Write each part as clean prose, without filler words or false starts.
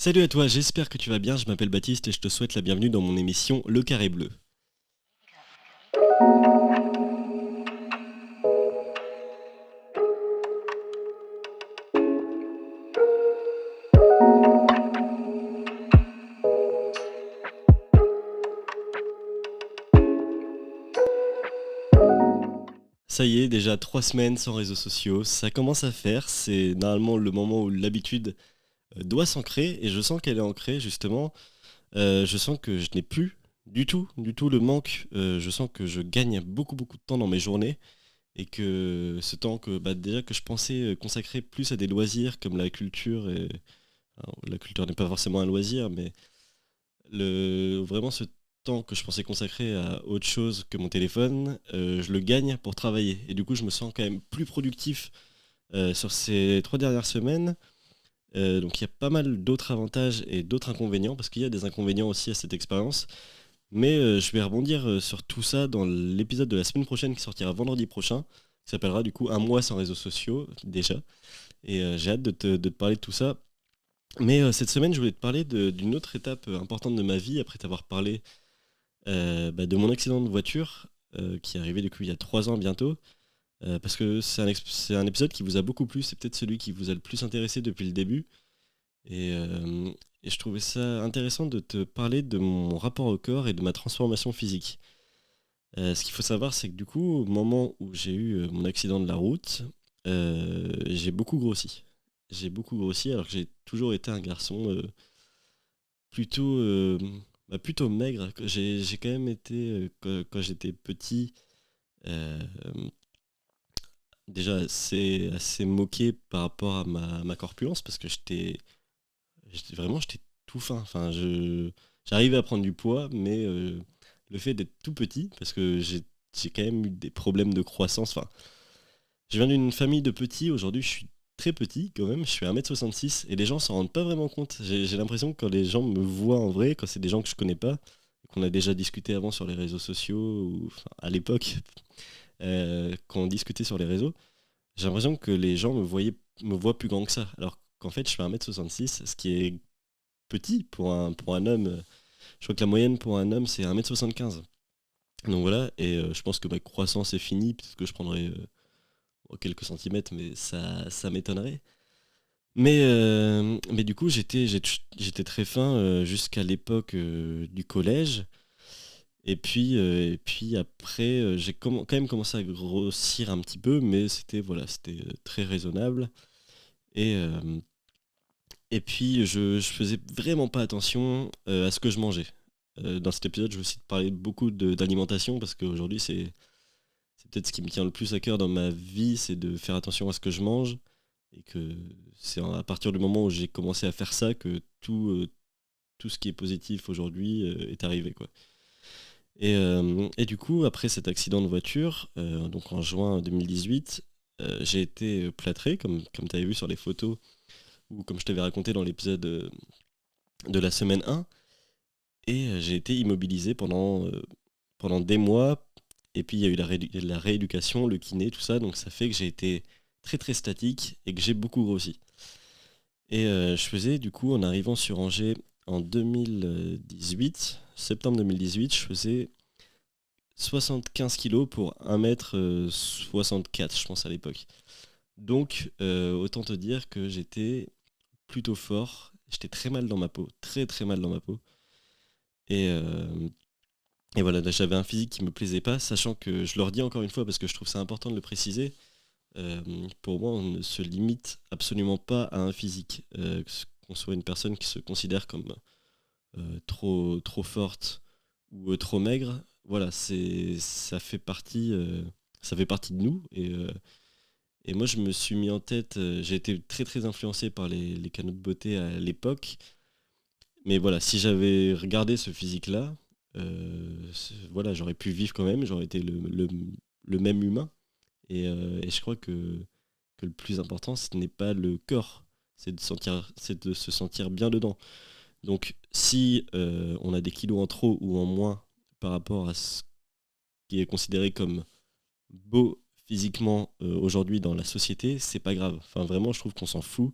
Salut à toi, j'espère que tu vas bien, je m'appelle Baptiste et je te souhaite la bienvenue dans mon émission Le Carré Bleu. Ça y est, déjà 3 semaines sans réseaux sociaux, ça commence à faire, c'est normalement le moment où l'habitude doit s'ancrer et je sens qu'elle est ancrée justement. Je sens que je n'ai plus du tout le manque. Je sens que je gagne beaucoup de temps dans mes journées et que ce temps que déjà que je pensais consacrer plus à des loisirs comme la culture. Alors, la culture n'est pas forcément un loisir, mais vraiment ce temps que je pensais consacrer à autre chose que mon téléphone, je le gagne pour travailler. Et du coup, je me sens quand même plus productif sur ces 3 dernières semaines. Donc il y a pas mal d'autres avantages et d'autres inconvénients, parce qu'il y a des inconvénients aussi à cette expérience. Mais je vais rebondir sur tout ça dans l'épisode de la semaine prochaine qui sortira vendredi prochain, qui s'appellera du coup Un mois sans réseaux sociaux déjà. Et j'ai hâte de te parler de tout ça. Mais cette semaine, je voulais te parler d'une autre étape importante de ma vie, après t'avoir parlé de mon accident de voiture, qui est arrivé du coup il y a 3 ans bientôt. Parce que c'est un épisode qui vous a beaucoup plu, c'est peut-être celui qui vous a le plus intéressé depuis le début. Et, euh, et je trouvais ça intéressant de te parler de mon rapport au corps et de ma transformation physique. Ce qu'il faut savoir, c'est que du coup, au moment où j'ai eu mon accident de la route, j'ai beaucoup grossi. J'ai beaucoup grossi alors que j'ai toujours été un garçon plutôt, plutôt maigre. J'ai quand même été, quand j'étais petit, euh, déjà assez moqué par rapport à ma corpulence parce que j'étais tout fin. Enfin, j'arrivais à prendre du poids, mais le fait d'être tout petit, parce que j'ai quand même eu des problèmes de croissance. Enfin, je viens d'une famille de petits. Aujourd'hui, je suis très petit quand même. Je suis 1,66 m et les gens s'en rendent pas vraiment compte. J'ai l'impression que quand les gens me voient en vrai, quand c'est des gens que je connais pas, qu'on a déjà discuté avant sur les réseaux sociaux, ou enfin, à l'époque, quand on discutait sur les réseaux, j'ai l'impression que les gens me voient plus grand que ça. Alors qu'en fait, je fais 1,66 m, ce qui est petit pour un homme. Je crois que la moyenne pour un homme, c'est 1,75 m. Donc voilà, et je pense que ma croissance est finie, peut-être que je prendrai quelques centimètres, mais ça m'étonnerait. Mais du coup, j'étais très fin jusqu'à l'époque du collège. Et puis après, j'ai quand même commencé à grossir un petit peu, mais c'était très raisonnable. Et, euh, et puis, je faisais vraiment pas attention à ce que je mangeais. Dans cet épisode, je vais aussi te parler beaucoup d'alimentation, parce qu'aujourd'hui, c'est peut-être ce qui me tient le plus à cœur dans ma vie, c'est de faire attention à ce que je mange. Et que c'est à partir du moment où j'ai commencé à faire ça que tout ce qui est positif aujourd'hui est arrivé, quoi. Et du coup, après cet accident de voiture, donc en juin 2018, j'ai été plâtré, comme tu avais vu sur les photos, ou comme je t'avais raconté dans l'épisode de la semaine 1. Et j'ai été immobilisé pendant des mois. Et puis il y a eu la rééducation, le kiné, tout ça. Donc ça fait que j'ai été très statique et que j'ai beaucoup grossi. Et je faisais du coup, en arrivant sur Angers en 2018, septembre 2018, je faisais 75 kilos pour 1,64 m, je pense, à l'époque. Donc autant te dire que j'étais plutôt fort. J'étais très mal dans ma peau, très mal dans ma peau. Et, euh, et voilà, là, j'avais un physique qui me plaisait pas, sachant que je le redis encore une fois parce que je trouve ça important de le préciser. Pour moi, on ne se limite absolument pas à un physique. Qu'on soit une personne qui se considère comme trop forte ou trop maigre, voilà, ça fait partie de nous. Et moi, je me suis mis en tête, j'ai été très influencé par les canaux de beauté à l'époque. Mais voilà, si j'avais regardé ce physique-là, voilà, j'aurais pu vivre quand même, j'aurais été le même humain. Et je crois que le plus important, ce n'est pas le corps, c'est de se sentir bien dedans. Donc, si on a des kilos en trop ou en moins par rapport à ce qui est considéré comme beau physiquement aujourd'hui dans la société, c'est pas grave. Enfin, vraiment, je trouve qu'on s'en fout.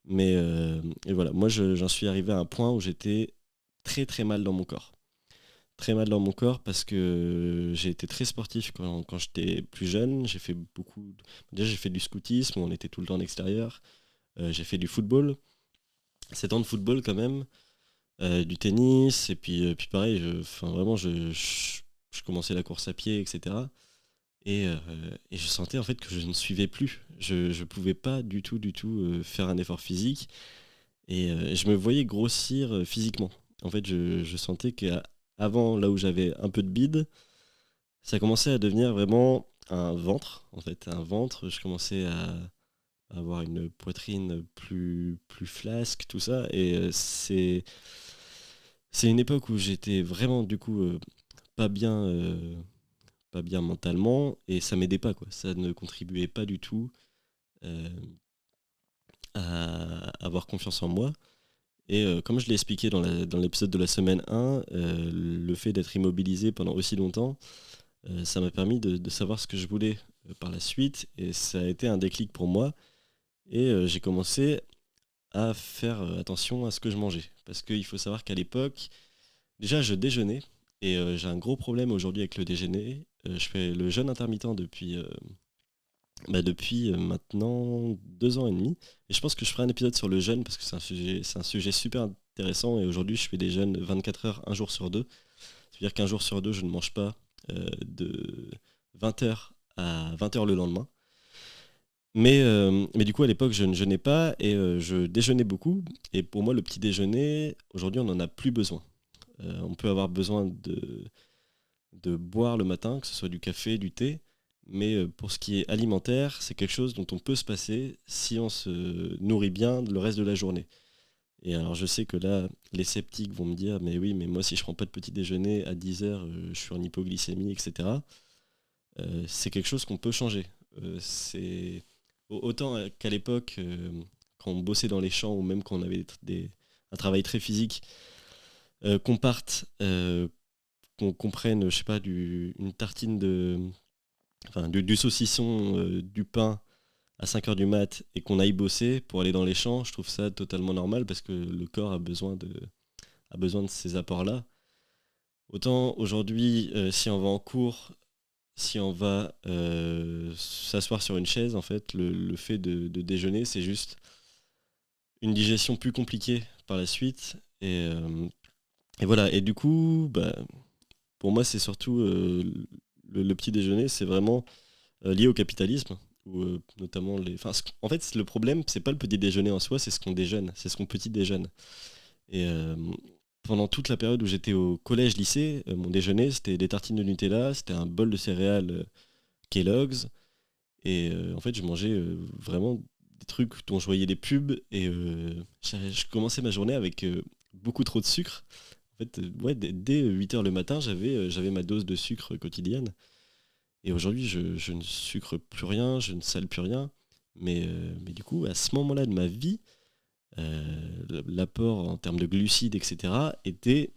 Et voilà, moi j'en suis arrivé à un point où j'étais très très mal dans mon corps. Très mal dans mon corps parce que j'ai été très sportif quand j'étais plus jeune. Déjà j'ai fait du scoutisme, où on était tout le temps en extérieur. J'ai fait du football, 7 ans de football quand même, du tennis, et puis pareil, enfin, vraiment je commençais la course à pied, etc. Et je sentais en fait que je ne suivais plus. Je pouvais pas du tout faire un effort physique. Et je me voyais grossir physiquement. En fait, je sentais qu'avant, là où j'avais un peu de bide, ça commençait à devenir vraiment un ventre. En fait, un ventre. Je commençais à avoir une poitrine plus flasque, tout ça. C'est une époque où j'étais vraiment, du coup, pas bien, pas bien mentalement. Et ça m'aidait pas, quoi. Ça ne contribuait pas du tout euh, à avoir confiance en moi. Et comme je l'ai expliqué dans l'épisode de la semaine 1, le fait d'être immobilisé pendant aussi longtemps, ça m'a permis de savoir ce que je voulais par la suite. Et ça a été un déclic pour moi. Et j'ai commencé à faire attention à ce que je mangeais. Parce qu'il faut savoir qu'à l'époque, déjà je déjeunais. Et j'ai un gros problème aujourd'hui avec le déjeuner. Je fais le jeûne intermittent depuis maintenant 2 ans et demi. Et je pense que je ferai un épisode sur le jeûne parce que c'est un sujet super intéressant. Et aujourd'hui, je fais des jeûnes 24 heures, un jour sur deux. C'est-à-dire qu'un jour sur deux, je ne mange pas de 20 heures à 20 heures le lendemain. Mais du coup, à l'époque, je ne jeûnais pas et je déjeunais beaucoup. Et pour moi, le petit déjeuner, aujourd'hui, on n'en a plus besoin. On peut avoir besoin de boire le matin, que ce soit du café, du thé. Mais pour ce qui est alimentaire, c'est quelque chose dont on peut se passer si on se nourrit bien le reste de la journée. Et alors je sais que là, les sceptiques vont me dire, mais oui, mais moi si je prends pas de petit déjeuner à 10 heures, je suis en hypoglycémie, etc. C'est quelque chose qu'on peut changer. Autant qu'à l'époque, quand on bossait dans les champs ou même quand on avait un travail très physique, qu'on parte, qu'on prenne, je sais pas, une tartine du saucisson, du pain à 5 heures du mat et qu'on aille bosser pour aller dans les champs, je trouve ça totalement normal parce que le corps a besoin de ces apports-là. Autant aujourd'hui, si on va en cours, si on va s'asseoir sur une chaise, en fait, le fait de déjeuner, c'est juste une digestion plus compliquée par la suite. Et voilà. Et du coup, bah, pour moi, c'est surtout le petit déjeuner, c'est vraiment lié au capitalisme. Notamment en fait, le problème, c'est pas le petit déjeuner en soi, c'est ce qu'on déjeune, c'est ce qu'on petit déjeune. Et pendant toute la période où j'étais au collège-lycée, mon déjeuner, c'était des tartines de Nutella, c'était un bol de céréales Kellogg's. Et en fait, je mangeais vraiment des trucs dont je voyais des pubs. Et je commençais ma journée avec beaucoup trop de sucre. En fait, ouais, dès 8 heures le matin, j'avais ma dose de sucre quotidienne. Et aujourd'hui, je ne sucre plus rien, je ne sale plus rien. Mais du coup, à ce moment-là de ma vie, l'apport en termes de glucides, etc., était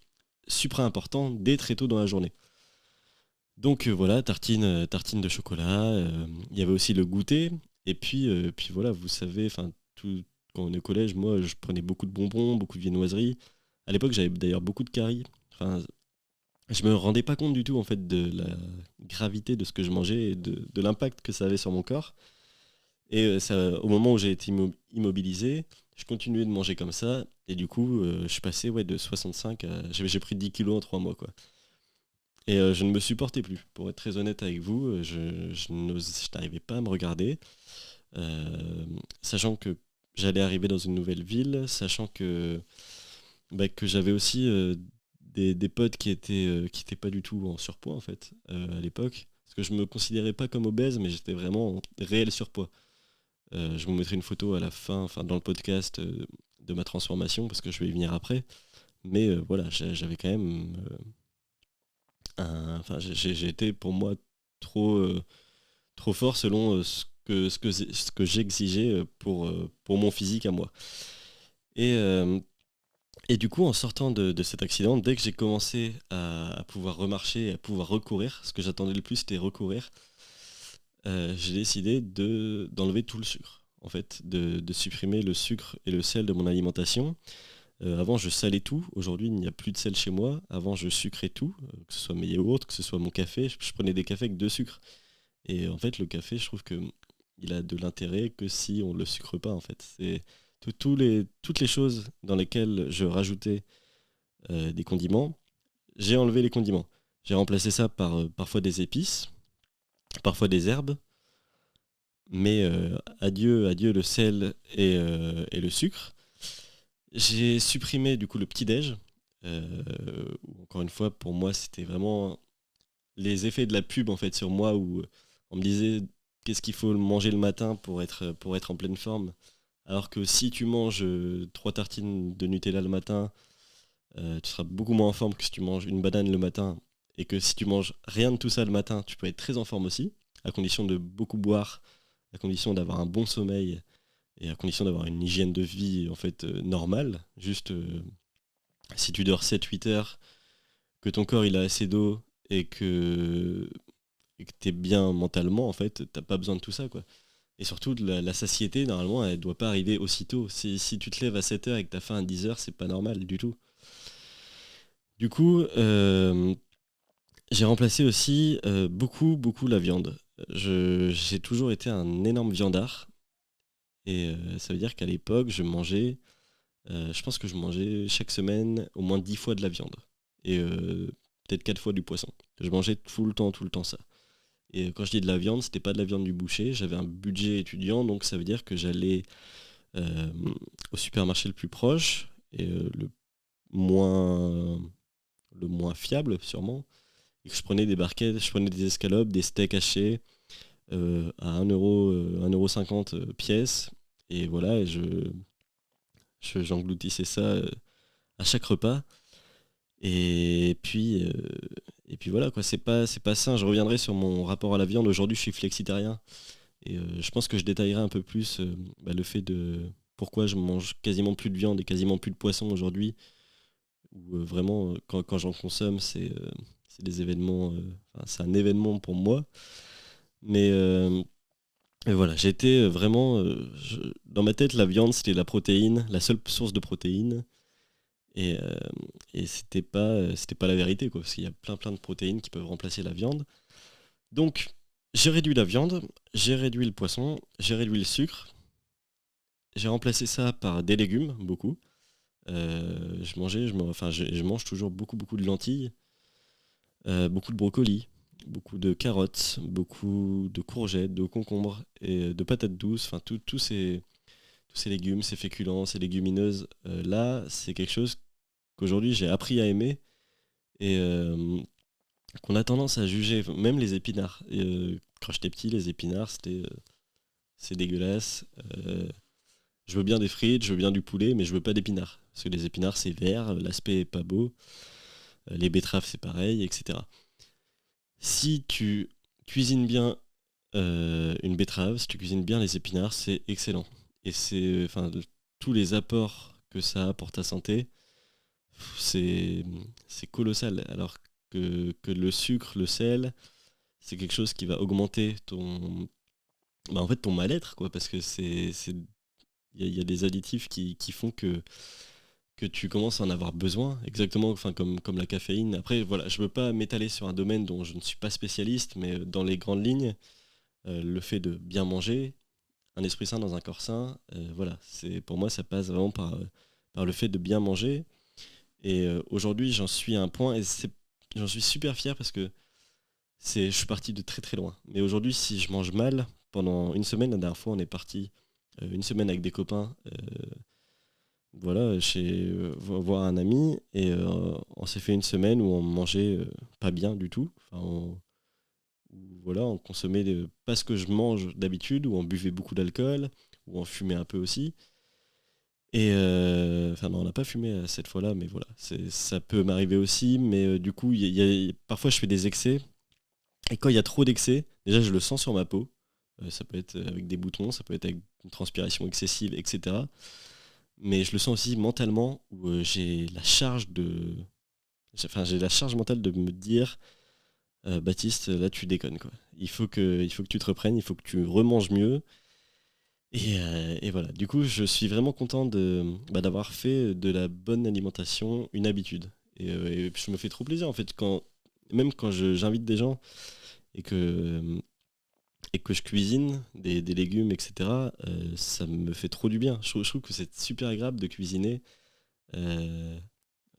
supra important dès très tôt dans la journée. Donc voilà, tartine de chocolat. Il y avait aussi le goûter. Et puis voilà, vous savez, quand on est au collège, moi, je prenais beaucoup de bonbons, beaucoup de viennoiseries. À l'époque, j'avais d'ailleurs beaucoup de caries. Enfin, je me rendais pas compte du tout en fait de la gravité de ce que je mangeais et de l'impact que ça avait sur mon corps. Au moment où j'ai été immobilisé, je continuais de manger comme ça. Et du coup, je suis passé de 65 à... J'ai pris 10 kilos en 3 mois, quoi. Et je ne me supportais plus. Pour être très honnête avec vous, je n'arrivais pas à me regarder. Sachant que j'allais arriver dans une nouvelle ville, sachant que j'avais aussi des potes qui étaient pas du tout en surpoids, en fait, à l'époque. Parce que je me considérais pas comme obèse, mais j'étais vraiment en réel surpoids. Je vous mettrai une photo à la fin, enfin dans le podcast de ma transformation, parce que je vais y venir après. Mais voilà, j'avais quand même j'ai été pour moi trop fort selon ce que j'exigeais pour mon physique à moi. Et du coup, en sortant de cet accident, dès que j'ai commencé à pouvoir remarcher, à pouvoir recourir, ce que j'attendais le plus c'était recourir, j'ai décidé d'enlever tout le sucre. en fait, de supprimer le sucre et le sel de mon alimentation. Avant, je salais tout. Aujourd'hui, il n'y a plus de sel chez moi. Avant, je sucrais tout, que ce soit mes yaourts, que ce soit mon café. Je prenais des cafés avec 2 sucres. Et en fait, le café, je trouve que il a de l'intérêt que si on ne le sucre pas, en fait. C'est toutes les choses dans lesquelles je rajoutais des condiments, j'ai enlevé les condiments. J'ai remplacé ça par parfois des épices, parfois des herbes, mais adieu, adieu le sel et le sucre. J'ai supprimé du coup le petit-déj. Où, encore une fois, pour moi, c'était vraiment les effets de la pub en fait sur moi où on me disait qu'est-ce qu'il faut manger le matin pour être en pleine forme. Alors que si tu manges 3 tartines de Nutella le matin, tu seras beaucoup moins en forme que si tu manges une banane le matin. Et que si tu manges rien de tout ça le matin, tu peux être très en forme aussi, à condition de beaucoup boire, à condition d'avoir un bon sommeil et à condition d'avoir une hygiène de vie en fait normale. Juste si tu dors 7 8 heures, que ton corps il a assez d'eau et que tu es bien mentalement, en fait, t'as pas besoin de tout ça, quoi. Et surtout, la satiété, normalement, elle doit pas arriver aussitôt. Si tu te lèves à 7 heures et que t'as faim à 10 heures, c'est pas normal du tout. Du coup, j'ai remplacé aussi beaucoup, beaucoup la viande. J'ai toujours été un énorme viandard. Et ça veut dire qu'à l'époque, je pense que je mangeais chaque semaine au moins 10 fois de la viande. Et peut-être 4 fois du poisson. Je mangeais tout le temps ça. Et quand je dis de la viande, c'était pas de la viande du boucher. J'avais un budget étudiant, donc ça veut dire que j'allais euh, au supermarché le plus proche et moins, le moins fiable sûrement. Et que je prenais des barquettes, je prenais des escalopes, des steaks hachés à 1 euro, 1,50 € pièce. Et voilà, et j'engloutissais ça à chaque repas. Et puis, euh, et puis voilà, quoi, c'est pas sain. Je reviendrai sur mon rapport à la viande. Aujourd'hui, je suis flexitarien. Et je pense que je détaillerai un peu plus le fait de pourquoi je mange quasiment plus de viande et quasiment plus de poisson aujourd'hui. Où vraiment, quand j'en consomme, c'est des événements. Enfin, c'est un événement pour moi. Mais voilà, j'étais vraiment. Dans ma tête, la viande, c'était la protéine, la seule source de protéines. Et, euh, et c'était pas la vérité, quoi, parce qu'il y a plein de protéines qui peuvent remplacer la viande. Donc, j'ai réduit la viande, j'ai réduit le poisson, j'ai réduit le sucre, j'ai remplacé ça par des légumes, beaucoup. Je mange toujours beaucoup de lentilles, beaucoup de brocolis, beaucoup de carottes, beaucoup de courgettes, de concombres et de patates douces. Enfin, tous ces légumes, ces féculents, ces légumineuses. Là, c'est quelque chose qu'aujourd'hui j'ai appris à aimer et qu'on a tendance à juger, même les épinards. Et, quand j'étais petit, les épinards, c'est dégueulasse. Je veux bien des frites, je veux bien du poulet, mais je veux pas d'épinards. Parce que les épinards, c'est vert, l'aspect est pas beau. Les betteraves, c'est pareil, etc. Si tu cuisines bien une betterave, si tu cuisines bien les épinards, c'est excellent. Et tous les apports que ça a pour ta santé, c'est, c'est colossal. Alors que le sucre, le sel, c'est quelque chose qui va augmenter en fait, ton mal-être, quoi, parce que il y a des additifs qui font que tu commences à en avoir besoin, exactement, enfin, comme la caféine. Après, voilà, je veux pas m'étaler sur un domaine dont je ne suis pas spécialiste, mais dans les grandes lignes, le fait de bien manger, un esprit sain dans un corps sain, voilà, pour moi, ça passe vraiment par le fait de bien manger. Et aujourd'hui, j'en suis à un point, et j'en suis super fier parce que je suis parti de très très loin. Mais aujourd'hui, si je mange mal, pendant une semaine, la dernière fois, on est parti une semaine avec des copains, voilà, voir un ami, et on s'est fait une semaine où on mangeait pas bien du tout. Enfin, où, voilà, on consommait pas ce que je mange d'habitude, où on buvait beaucoup d'alcool, où on fumait un peu aussi. Et enfin non, on n'a pas fumé cette fois-là, mais voilà, ça peut m'arriver aussi. Mais du coup, parfois je fais des excès. Et quand il y a trop d'excès, déjà je le sens sur ma peau. Ça peut être avec des boutons, ça peut être avec une transpiration excessive, etc. Mais je le sens aussi mentalement, où j'ai la charge mentale de me dire, Baptiste, là tu déconnes, quoi. Il faut que tu te reprennes, il faut que tu remanges mieux. Et voilà, du coup, je suis vraiment content d'avoir fait de la bonne alimentation une habitude. Et je me fais trop plaisir en fait, même quand j'invite des gens et que je cuisine des légumes, etc., ça me fait trop du bien. Je trouve que c'est super agréable euh,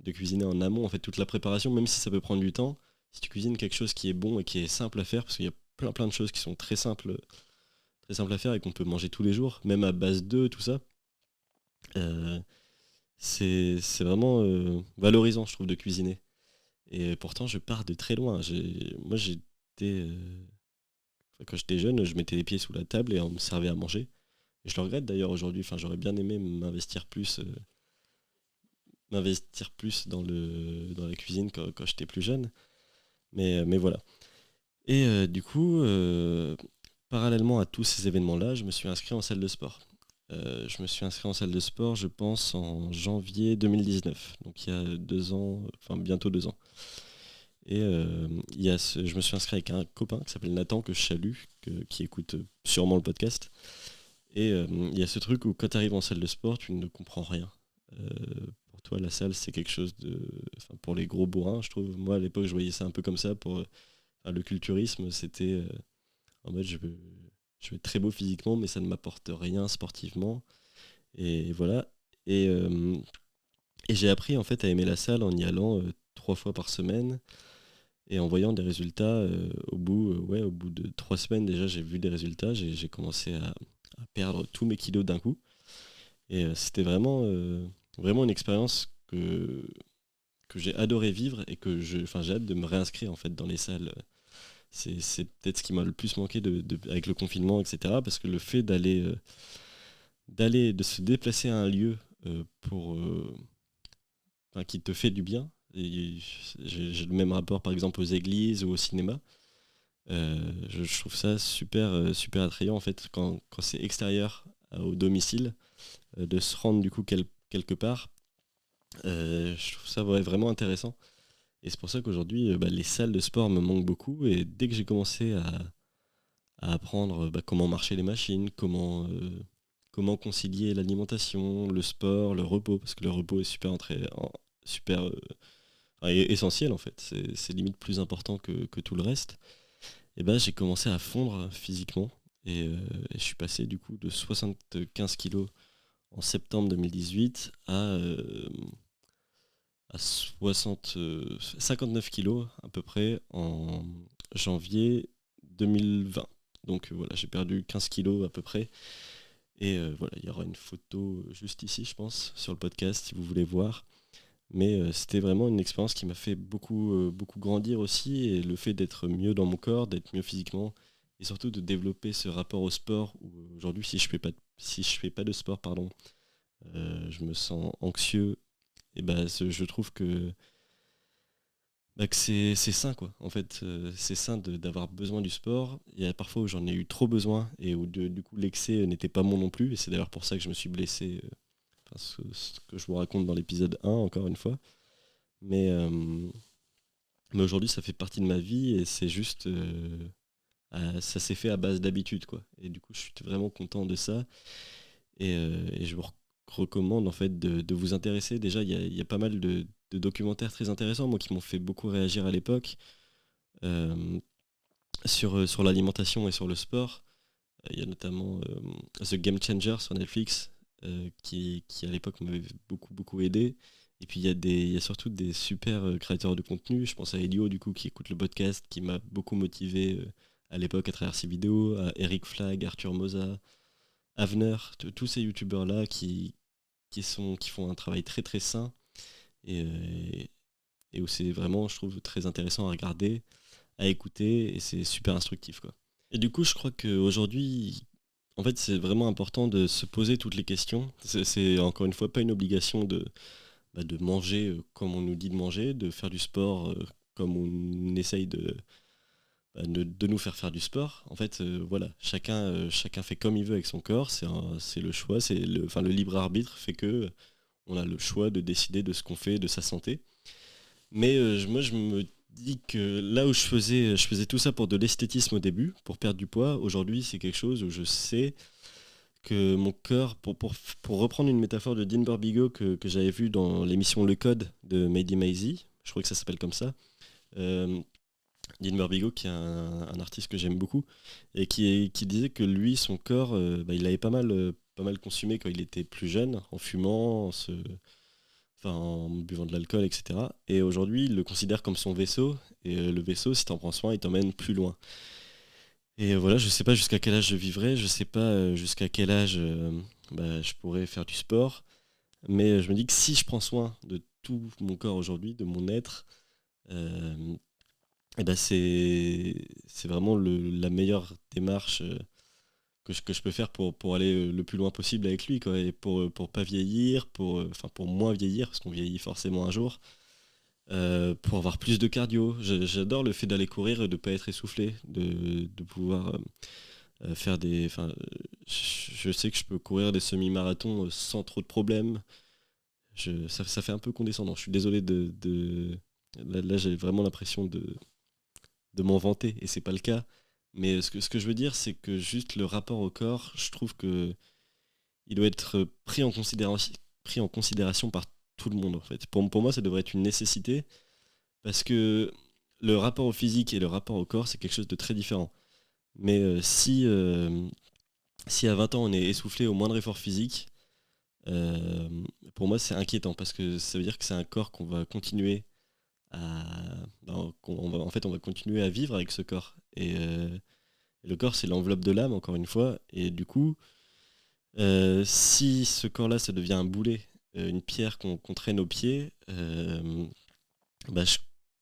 de cuisiner en amont, en fait, toute la préparation, même si ça peut prendre du temps. Si tu cuisines quelque chose qui est bon et qui est simple à faire, parce qu'il y a plein de choses qui sont très simples à faire et qu'on peut manger tous les jours, même à base d'œufs, tout ça, euh, c'est vraiment valorisant, je trouve, de cuisiner. Et pourtant, je pars de très loin. Moi, quand j'étais jeune, je mettais les pieds sous la table et on me servait à manger. Et je le regrette d'ailleurs aujourd'hui. Enfin, j'aurais bien aimé m'investir plus dans la cuisine quand j'étais plus jeune. Mais voilà. Et du coup, parallèlement à tous ces événements-là, je me suis inscrit en salle de sport. Je me suis inscrit en salle de sport, je pense, en janvier 2019. Donc il y a 2 ans, enfin bientôt 2 ans. Et je me suis inscrit avec un copain qui s'appelle Nathan, que je salue, qui écoute sûrement le podcast. Et il y a ce truc où quand tu arrives en salle de sport, tu ne comprends rien. Euh, pour toi, la salle, c'est quelque chose de... Enfin, pour les gros bourrins, je trouve. Moi, à l'époque, je voyais ça un peu comme ça. Enfin, le culturisme, c'était... en mode, je vais être très beau physiquement, mais ça ne m'apporte rien sportivement. Et voilà. Et, euh, et j'ai appris, en fait, à aimer la salle en y allant 3 fois par semaine. Et en voyant des résultats, au bout de 3 semaines déjà, j'ai vu des résultats. J'ai commencé à perdre tous mes kilos d'un coup. Et c'était vraiment une expérience que j'ai adoré vivre et enfin, j'ai hâte de me réinscrire en fait dans les salles. C'est peut-être ce qui m'a le plus manqué avec le confinement, etc. Parce que le fait de se déplacer à un lieu enfin, qui te fait du bien. Et j'ai le même rapport par exemple aux églises ou au cinéma. Je trouve ça super attrayant en fait quand c'est extérieur au domicile, de se rendre du coup quelque part. Je trouve ça vraiment intéressant. Et c'est pour ça qu'aujourd'hui, les salles de sport me manquent beaucoup. Et dès que j'ai commencé à apprendre comment marcher les machines, comment concilier l'alimentation, le sport, le repos, parce que le repos est super enfin, essentiel en fait. C'est limite plus important que tout le reste. Et ben j'ai commencé à fondre physiquement. Et je suis passé du coup de 75 kilos en septembre 2018 à 59 kilos à peu près en janvier 2020. Donc voilà, j'ai perdu 15 kilos à peu près. Et voilà, il y aura une photo juste ici, je pense, sur le podcast si vous voulez voir. Mais c'était vraiment une expérience qui m'a fait beaucoup grandir aussi. Et le fait d'être mieux dans mon corps, d'être mieux physiquement, et surtout de développer ce rapport au sport où aujourd'hui, si je fais pas de sport, pardon, je me sens anxieux. Et je trouve que c'est sain quoi. En fait, c'est sain d'avoir besoin du sport. Il y a parfois où j'en ai eu trop besoin et où du coup l'excès n'était pas bon non plus. Et c'est d'ailleurs pour ça que je me suis blessé. Enfin, ce que je vous raconte dans l'épisode 1 encore une fois. Mais, euh, mais aujourd'hui ça fait partie de ma vie et c'est juste ça s'est fait à base d'habitude quoi. Et du coup je suis vraiment content de ça. Et je vous recommande en fait de vous intéresser. Déjà, il y a pas mal de documentaires très intéressants, moi, qui m'ont fait beaucoup réagir à l'époque, euh, sur l'alimentation et sur le sport. Il y a notamment The Game Changer sur Netflix, qui à l'époque m'avait beaucoup aidé. Et puis il y a surtout des super créateurs de contenu. Je pense à Elio, du coup, qui écoute le podcast, qui m'a beaucoup motivé à l'époque à travers ses vidéos, à Eric Flag, Arthur Moza, Avner, tous ces youtubeurs-là qui font un travail très sain et, et où c'est vraiment, je trouve, très intéressant à regarder, à écouter et c'est super instructif, quoi. Et du coup, je crois qu'aujourd'hui, en fait, c'est vraiment important de se poser toutes les questions. C'est encore une fois pas une obligation de manger comme on nous dit de manger, de faire du sport comme on essaye de nous faire du sport. En fait, voilà, chacun fait comme il veut avec son corps. C'est le choix, enfin, le libre arbitre fait que on a le choix de décider de ce qu'on fait, de sa santé. Mais moi, je me dis que là où je faisais tout ça pour de l'esthétisme au début, pour perdre du poids. Aujourd'hui, c'est quelque chose où je sais que mon cœur, pour reprendre une métaphore de Dean Burbigo que j'avais vue dans l'émission Le Code de Mehdi Maizi, je crois que ça s'appelle comme ça. Euh, Dean Burbigo, qui est un artiste que j'aime beaucoup, et qui disait que lui, son corps, il avait pas mal consumé quand il était plus jeune, en fumant, en buvant de l'alcool, etc. Et aujourd'hui, il le considère comme son vaisseau, et le vaisseau, si t'en prends soin, il t'emmène plus loin. Et voilà, je sais pas jusqu'à quel âge je vivrai, je sais pas jusqu'à quel âge je pourrais faire du sport, mais je me dis que si je prends soin de tout mon corps aujourd'hui, de mon être, euh, et ben c'est vraiment la meilleure démarche que je peux faire pour aller le plus loin possible avec lui, quoi, et pour pas vieillir, pour moins vieillir, parce qu'on vieillit forcément un jour, pour avoir plus de cardio. J'adore le fait d'aller courir et de pas être essoufflé, de pouvoir faire des. Enfin, je sais que je peux courir des semi-marathons sans trop de problèmes. Ça fait un peu condescendant. Je suis désolé là, j'ai vraiment l'impression de m'en vanter, et c'est pas le cas. Mais ce que je veux dire, c'est que juste le rapport au corps, je trouve que il doit être pris en considération par tout le monde, en fait. Pour moi, ça devrait être une nécessité, parce que le rapport au physique et le rapport au corps, c'est quelque chose de très différent. Mais si à 20 ans on est essoufflé au moindre effort physique, euh, pour moi c'est inquiétant, parce que ça veut dire que c'est un corps qu'on va continuer à... en fait, on va continuer à vivre avec ce corps. Et le corps, c'est l'enveloppe de l'âme, encore une fois. Et du coup, si ce corps-là, ça devient un boulet, une pierre qu'on traîne au pied, bah, je-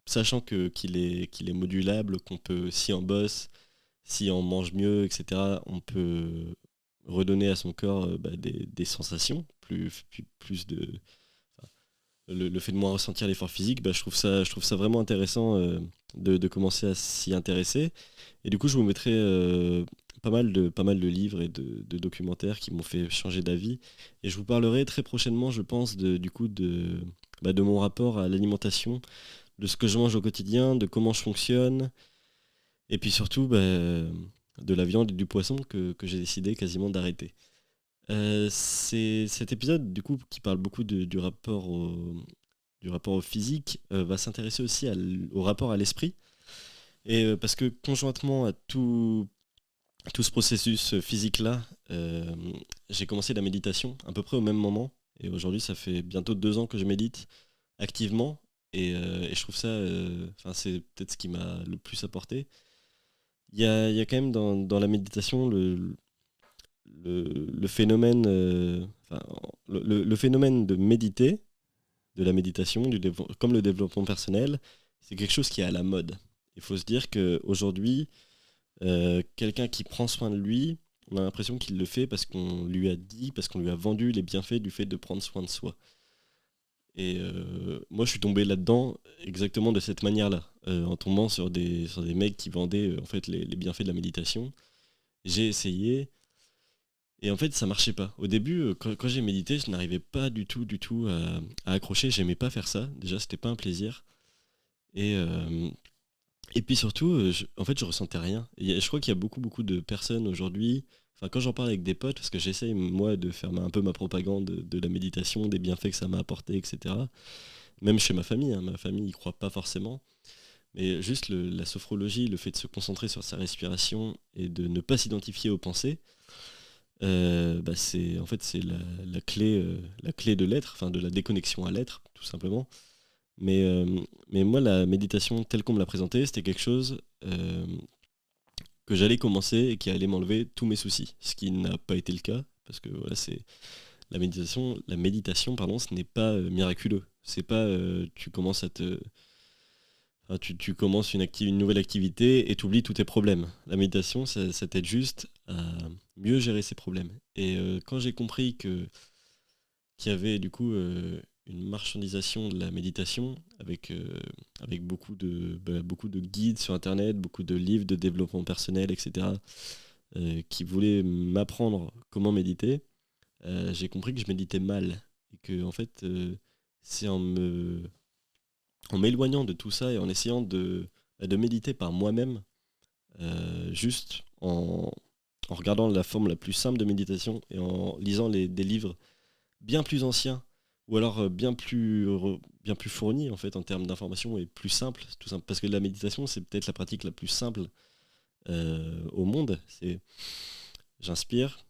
sachant qu'il est modulable, qu'on peut, si on bosse, si on mange mieux, etc., on peut redonner à son corps des sensations, plus de... Le fait de moins ressentir l'effort physique, je trouve ça vraiment intéressant de commencer à s'y intéresser. Et du coup, je vous mettrai pas mal de livres et de documentaires qui m'ont fait changer d'avis. Et je vous parlerai très prochainement, je pense, de mon rapport à l'alimentation, de ce que je mange au quotidien, de comment je fonctionne, et puis surtout de la viande et du poisson que j'ai décidé quasiment d'arrêter. C'est cet épisode, du coup, qui parle beaucoup du rapport au physique, va s'intéresser aussi au rapport à l'esprit. Et parce que conjointement à tout ce processus physique-là, j'ai commencé la méditation à peu près au même moment. Et aujourd'hui, ça fait bientôt 2 ans que je médite activement. Et je trouve ça, c'est peut-être ce qui m'a le plus apporté. Il y a quand même dans la méditation le phénomène, le phénomène de méditer, de la méditation, comme le développement personnel, c'est quelque chose qui est à la mode. Il faut se dire qu'aujourd'hui, quelqu'un qui prend soin de lui, on a l'impression qu'il le fait parce qu'on lui a dit, parce qu'on lui a vendu les bienfaits du fait de prendre soin de soi. Et moi, je suis tombé là-dedans exactement de cette manière-là, en tombant sur des mecs qui vendaient en fait les bienfaits de la méditation. J'ai essayé, et en fait, ça marchait pas. Au début, quand j'ai médité, je n'arrivais pas du tout à accrocher. J'aimais pas faire ça. Déjà, c'était pas un plaisir. Et, euh, et puis surtout, en fait, je ressentais rien. Je crois qu'il y a beaucoup de personnes aujourd'hui. Enfin, quand j'en parle avec des potes, parce que j'essaye, moi, de faire un peu ma propagande de la méditation, des bienfaits que ça m'a apporté, etc. Même chez ma famille, hein, ma famille y croit pas forcément. Mais juste la sophrologie, le fait de se concentrer sur sa respiration et de ne pas s'identifier aux pensées, c'est en fait c'est la clé de l'être, enfin de la déconnexion à l'être, tout simplement. Mais, euh, mais moi, la méditation telle qu'on me l'a présentée, c'était quelque chose que j'allais commencer et qui allait m'enlever tous mes soucis. Ce qui n'a pas été le cas, parce que voilà, c'est la méditation, pardon, ce n'est pas miraculeux. C'est pas tu commences à te enfin, tu commences une nouvelle activité et tu oublies tous tes problèmes. La méditation, ça t'aide juste à mieux gérer ses problèmes. Et quand j'ai compris qu'il y avait du coup une marchandisation de la méditation avec beaucoup de guides sur Internet, beaucoup de livres de développement personnel, etc., qui voulaient m'apprendre comment méditer, j'ai compris que je méditais mal. Et que, en fait, c'est en m'éloignant de tout ça et en essayant de méditer par moi-même, juste en regardant la forme la plus simple de méditation et en lisant des livres bien plus anciens ou alors bien plus fournis en fait en termes d'information et plus simple, tout simple parce que la méditation c'est peut-être la pratique la plus simple au monde. C'est j'inspire,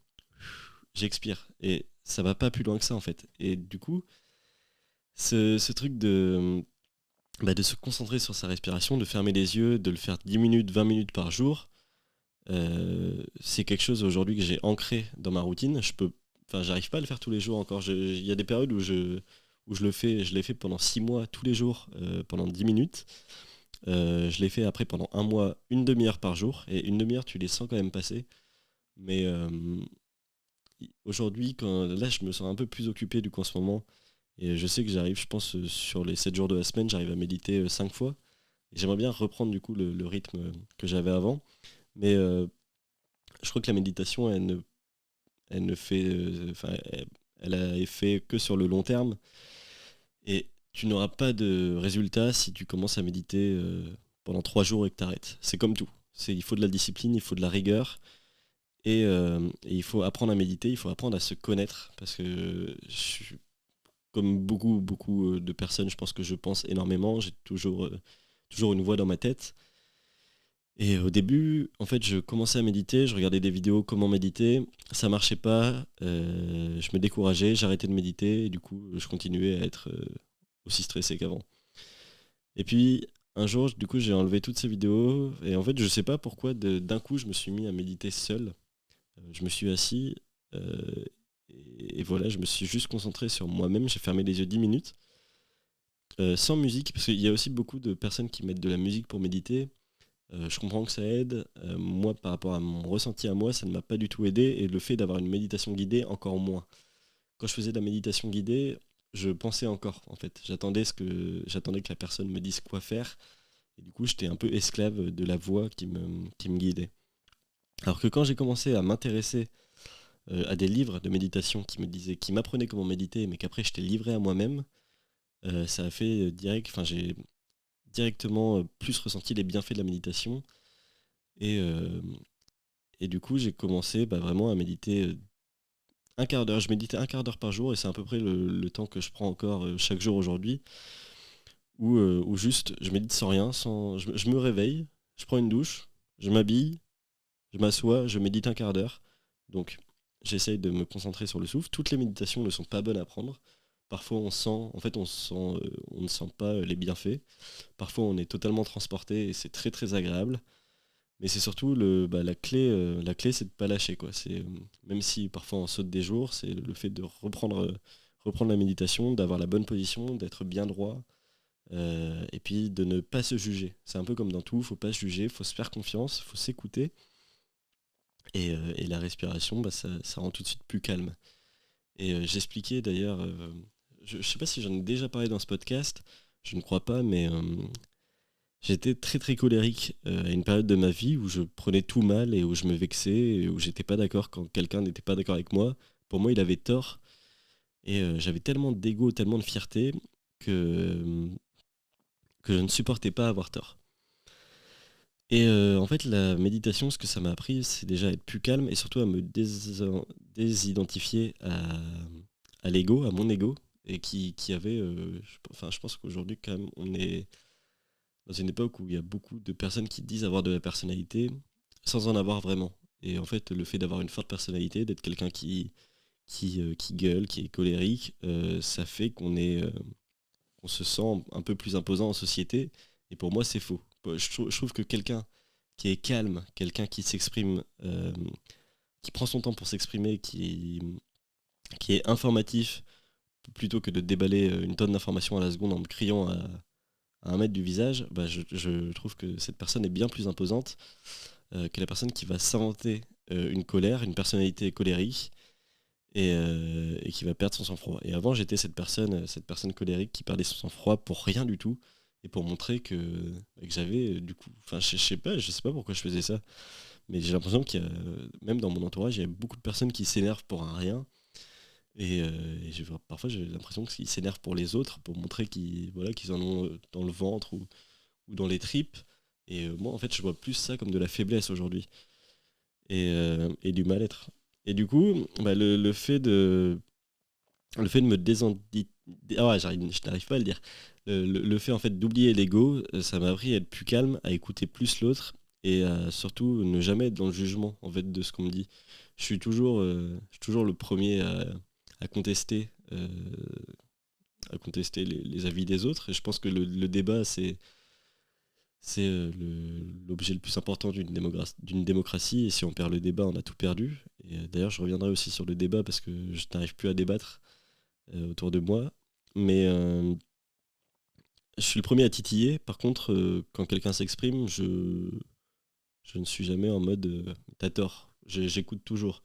j'expire et ça va pas plus loin que ça en fait. Et du coup, ce truc de se concentrer sur sa respiration, de fermer les yeux, de le faire 10 minutes, 20 minutes par jour, c'est quelque chose aujourd'hui que j'ai ancré dans ma routine. J'arrive pas à le faire tous les jours encore. Il y a des périodes où je le fais, je l'ai fait pendant 6 mois tous les jours, pendant 10 minutes. Je l'ai fait après pendant un mois, une demi-heure par jour. Et une demi-heure, tu les sens quand même passer. Mais aujourd'hui, là, je me sens un peu plus occupé du coup en ce moment. Et je sais que j'arrive, je pense, sur les 7 jours de la semaine, j'arrive à méditer 5 fois. Et j'aimerais bien reprendre du coup le rythme que j'avais avant. Mais je crois que la méditation, elle ne fait, elle a effet que sur le long terme. Et tu n'auras pas de résultat si tu commences à méditer pendant 3 jours et que tu arrêtes. C'est comme tout. Il faut de la discipline, il faut de la rigueur. Et il faut apprendre à méditer, il faut apprendre à se connaître. Parce que comme beaucoup de personnes, je pense que je pense énormément. J'ai toujours une voix dans ma tête. Et au début, en fait, je commençais à méditer, je regardais des vidéos comment méditer, ça marchait pas, je me décourageais, j'arrêtais de méditer, et du coup, je continuais à être aussi stressé qu'avant. Et puis, un jour, du coup, j'ai enlevé toutes ces vidéos, et en fait, je sais pas pourquoi, d'un coup, je me suis mis à méditer seul. Je me suis assis, euh, et voilà, je me suis juste concentré sur moi-même, j'ai fermé les yeux 10 minutes, sans musique, parce qu'il y a aussi beaucoup de personnes qui mettent de la musique pour méditer. Je comprends que ça aide. Moi, par rapport à mon ressenti à moi, ça ne m'a pas du tout aidé. Et le fait d'avoir une méditation guidée, encore moins. Quand je faisais de la méditation guidée, je pensais encore, en fait. J'attendais que la personne me dise quoi faire. Et du coup, j'étais un peu esclave de la voix qui me guidait. Alors que quand j'ai commencé à m'intéresser à des livres de méditation qui m'apprenaient comment méditer, mais qu'après j'étais livré à moi-même, ça a fait enfin, j'ai directement plus ressenti les bienfaits de la méditation. Et, euh, et du coup, j'ai commencé vraiment à méditer un quart d'heure. Je méditais un quart d'heure par jour et c'est à peu près le temps que je prends encore chaque jour aujourd'hui. Où juste, je médite sans rien, je me réveille, je prends une douche, je m'habille, je m'assois, je médite un quart d'heure. Donc, j'essaye de me concentrer sur le souffle. Toutes les méditations ne sont pas bonnes à prendre. Parfois, on ne sent pas les bienfaits. Parfois, on est totalement transporté et c'est très très agréable. Mais c'est surtout la clé c'est de pas lâcher quoi. Même si parfois on saute des jours, c'est le fait de reprendre la méditation, d'avoir la bonne position, d'être bien droit, et puis de ne pas se juger. C'est un peu comme dans tout, faut pas se juger, faut se faire confiance, faut s'écouter. Et la respiration, ça rend tout de suite plus calme. Et j'expliquais d'ailleurs, je sais pas si j'en ai déjà parlé dans ce podcast, je ne crois pas, mais j'étais très très colérique à une période de ma vie où je prenais tout mal et où je me vexais et où j'étais pas d'accord quand quelqu'un n'était pas d'accord avec moi. Pour moi, il avait tort et j'avais tellement d'ego, tellement de fierté que, euh, que je ne supportais pas avoir tort. Et en fait, la méditation, ce que ça m'a appris, c'est déjà à être plus calme et surtout à me désidentifier à l'ego, à mon ego, et qui avait. Je pense qu'aujourd'hui, quand même, on est dans une époque où il y a beaucoup de personnes qui disent avoir de la personnalité sans en avoir vraiment. Et en fait, le fait d'avoir une forte personnalité, d'être quelqu'un qui gueule, qui est colérique, ça fait qu'on se sent un peu plus imposant en société. Et pour moi, c'est faux. Je trouve que quelqu'un qui est calme, quelqu'un qui s'exprime, qui prend son temps pour s'exprimer, qui est informatif, plutôt que de déballer une tonne d'informations à la seconde en me criant à un mètre du visage, je trouve que cette personne est bien plus imposante que la personne qui va s'inventer une colère, une personnalité colérique et qui va perdre son sang-froid. Et avant, j'étais cette personne colérique qui perdait son sang-froid pour rien du tout et pour montrer que j'avais du coup, enfin, je sais pas pourquoi je faisais ça, mais j'ai l'impression qu'il y a, même dans mon entourage, il y a beaucoup de personnes qui s'énervent pour un rien. Parfois, j'ai l'impression qu'ils s'énervent pour les autres, pour montrer qu'ils en ont dans le ventre ou dans les tripes. Et moi, en fait, je vois plus ça comme de la faiblesse aujourd'hui. et du mal-être. Et du coup, bah, le fait de me désendi... Ah ouais, je n'arrive pas à le dire. Le fait en fait d'oublier l'ego, ça m'a appris à être plus calme, à écouter plus l'autre et à surtout ne jamais être dans le jugement en fait de ce qu'on me dit. Je suis toujours le premier à contester les avis des autres. Et je pense que le débat, c'est l'objet le plus important d'une démocratie. Et si on perd le débat, on a tout perdu. Et d'ailleurs, je reviendrai aussi sur le débat parce que je n'arrive plus à débattre autour de moi. Mais je suis le premier à titiller. Par contre, quand quelqu'un s'exprime, je ne suis jamais en mode t'as tort. J'écoute toujours.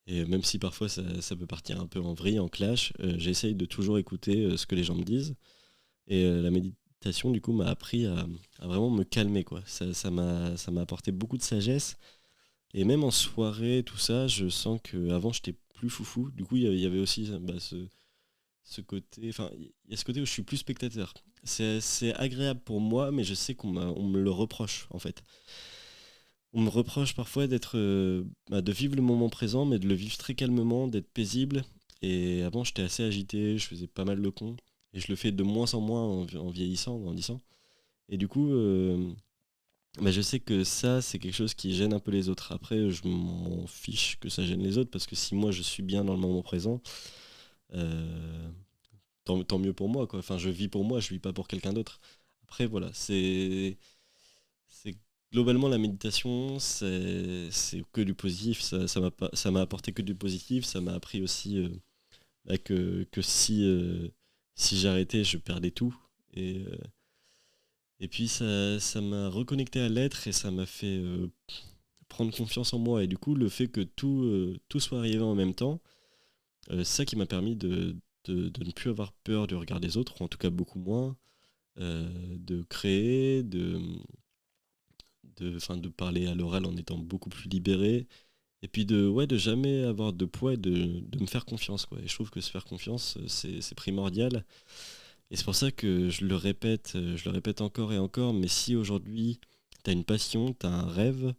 Et même si parfois ça peut partir un peu en vrille, en clash, j'essaye de toujours écouter ce que les gens me disent. Et la méditation, du coup, m'a appris à vraiment me calmer, quoi. Ça m'a apporté beaucoup de sagesse. Et même en soirée, tout ça, je sens qu'avant, j'étais plus foufou. Du coup, il y avait aussi bah, ce côté... Enfin, il y a ce côté où je suis plus spectateur. C'est agréable pour moi, mais je sais on me le reproche, en fait. On me reproche parfois de vivre le moment présent, mais de le vivre très calmement, d'être paisible. Et avant, j'étais assez agité, je faisais pas mal le con. Et je le fais de moins en moins en vieillissant, en grandissant. Et du coup, bah, je sais que ça, c'est quelque chose qui gêne un peu les autres. Après, je m'en fiche que ça gêne les autres, parce que si moi, je suis bien dans le moment présent, euh, tant mieux pour moi, quoi. Enfin, je vis pour moi, je vis pas pour quelqu'un d'autre. Après, voilà, c'est globalement la méditation, c'est que du positif. Ça m'a apporté que du positif. Ça m'a appris aussi bah, que si j'arrêtais, je perdais tout. Et puis ça m'a reconnecté à l'être et ça m'a fait prendre confiance en moi. Et du coup, le fait que tout soit arrivé en même temps, c'est ça qui m'a permis de ne plus avoir peur du regard des autres, ou en tout cas beaucoup moins, de créer, enfin, de parler à l'oral en étant beaucoup plus libéré, et puis ouais, de jamais avoir de poids et de me faire confiance, quoi. Et je trouve que se faire confiance, c'est primordial. Et c'est pour ça que je le répète encore et encore, mais si aujourd'hui tu as une passion, tu as un rêve,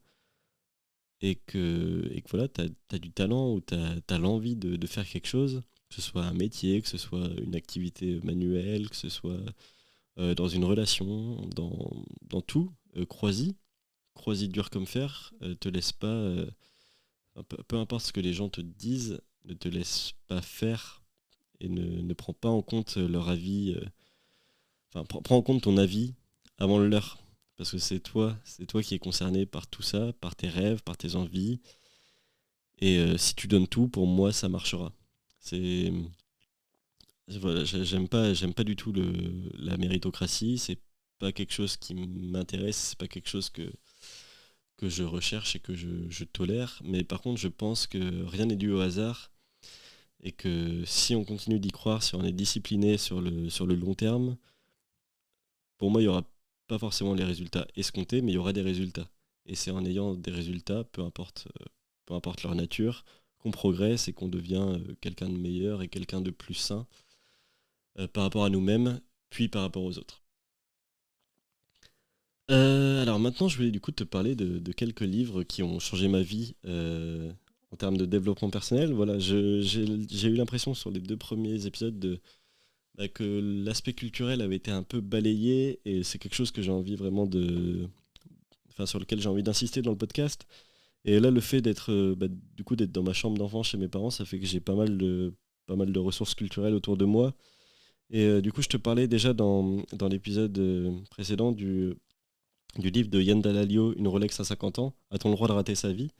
et que voilà, tu as du talent ou tu as l'envie de faire quelque chose, que ce soit un métier, que ce soit une activité manuelle, que ce soit dans une relation, dans tout, crois-y dur comme fer, te laisse pas, peu importe ce que les gens te disent, ne te laisse pas faire et ne prends pas en compte leur avis, enfin prends en compte ton avis avant le leur. Parce que c'est toi qui es concerné par tout ça, par tes rêves, par tes envies. Et si tu donnes tout, pour moi, ça marchera. C'est voilà, j'aime pas du tout la méritocratie. C'est pas quelque chose qui m'intéresse. C'est pas quelque chose que je recherche et que je tolère. Mais par contre, je pense que rien n'est dû au hasard et que si on continue d'y croire, si on est discipliné sur le long terme, pour moi, il y aura pas forcément les résultats escomptés, mais il y aura des résultats. Et c'est en ayant des résultats, peu importe leur nature, qu'on progresse et qu'on devient quelqu'un de meilleur et quelqu'un de plus sain par rapport à nous-mêmes, puis par rapport aux autres. Alors maintenant, je voulais du coup te parler de quelques livres qui ont changé ma vie en termes de développement personnel. Voilà, j'ai eu l'impression sur les 2 premiers épisodes que l'aspect culturel avait été un peu balayé et c'est quelque chose que j'ai envie vraiment enfin, sur lequel j'ai envie d'insister dans le podcast. Et là, le fait d'être dans ma chambre d'enfant chez mes parents, ça fait que j'ai pas mal de ressources culturelles autour de moi. Et du coup, je te parlais déjà dans l'épisode précédent du livre de Yann Dalalio, Une Rolex à 50 ans, A-t-on le droit de rater sa vie,